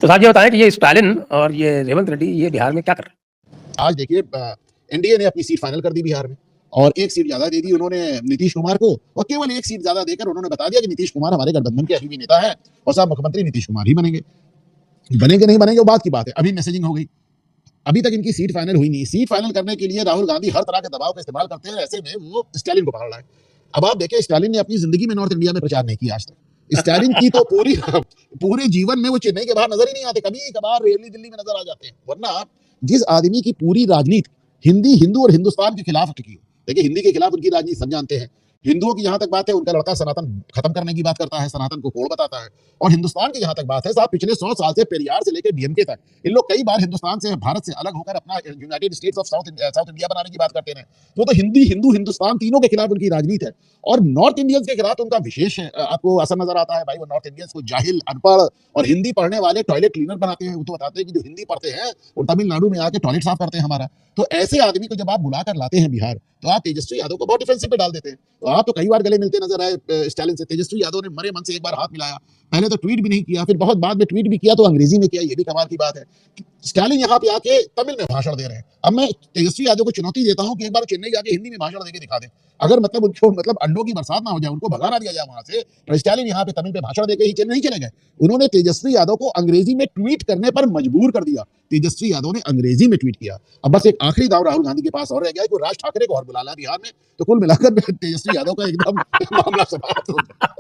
तो साहब ये बताएँ कि ये स्टालिन और ये रेवंत रेड्डी ये बिहार में क्या कर रहे हैं? आज देखिए एनडीए ने अपनी सीट फाइनल कर दी बिहार में और एक सीट ज्यादा दे दी उन्होंने नीतीश कुमार को और केवल एक सीट ज्यादा देकर उन्होंने बता दिया कि नीतीश कुमार हमारे गठबंधन के अभी भी नेता है और साहब मुख्यमंत्री नीतीश कुमार ही बनेंगे। बनेंगे नहीं बनेंगे वो बात की बात है। अभी मैसेजिंग हो गई, अभी तक इनकी सीट फाइनल हुई नहीं। सीट फाइनल करने के लिए राहुल गांधी हर तरह के दबाव का इस्तेमाल करते हैं, ऐसे में वो स्टालिन को पकड़ रहा है। अब आप देखें, स्टालिन ने अपनी जिंदगी में नॉर्थ इंडिया में प्रचार नहीं किया आज तक। स्टालिन की तो पूरे जीवन में वो चेन्नई के बाहर नजर ही नहीं आते, कभी कभार रेली दिल्ली में नजर आ जाते हैं। वरना जिस आदमी की पूरी राजनीति हिंदी, हिंदू और हिंदुस्तान के खिलाफ टिकी हो, देखिए हिंदी के खिलाफ उनकी राजनीति सब जानते हैं। हिंदुओं की जहां तक बात है, उनका लड़का सनातन खत्म करने की बात करता है, सनातन को कोड़ बताता है। और हिंदुस्तान की जहां तक बात है साहब, पिछले 100 साल से पेरियार से लेकर डीएमके तक इन लोग कई बार हिंदुस्तान से, भारत से अलग होकर अपना United states of south India बनाने की बात करते हैं। तो हिंदी, हिंदू, हिंदुस्तान तीनों के खिलाफ उनकी राजनीति है। और नॉर्थ इंडियंस के खिलाफ उनका विशेष आपको असर नजर आता है। भाई वो नॉर्थ इंडियंस को जाहिल, अनपढ़ और हिंदी पढ़ने वाले टॉयलेट क्लीनर बनाते हैं। वो तो बताते हैं कि जो हिंदी पढ़ते हैं वो तमिलनाडु में आके टॉयलेट साफ करते हैं हमारा। तो ऐसे आदमी को जब आप बुलाकर लाते हैं बिहार, तो आप तेजस्वी यादव को बहुत डिफेंसिव पे डाल देते हैं। तो आप तो कई बार गले मिलते नजर आए स्टालिन से। तेजस्वी यादव ने मरे मन से एक बार हाथ मिलाया, पहले तो ट्वीट भी नहीं किया, फिर बहुत बाद में ट्वीट भी किया तो अंग्रेजी में किया। ये भी कमाल की बात है। स्टालिन यहाँ पे आके तमिल में भाषण दे रहे हैं। अब मैं तेजस्वी यादव को चुनौती देता हूँ कि एक बार चेन्नई जाके हिंदी में भाषण देके दिखा दें। अगर मतलब उनको अंडों की बरसात ना हो जाए, उनको भगा ना दिया जाए वहां से, तो स्टालिन यहाँ पे तमिल पे भाषण देके ही नहीं चले गए। उन्होंने तेजस्वी यादव को अंग्रेजी में ट्वीट करने पर मजबूर कर दिया। तेजस्वी यादव ने अंग्रेजी में ट्वीट किया। अब बस एक आखिरी दाव राहुल गांधी के पास और रह गया है कि राज ठाकरे को और बुला ला बिहार में, तो कुल मिलाकर तेजस्वी यादव का एकदम मामला समाप्त हो गया।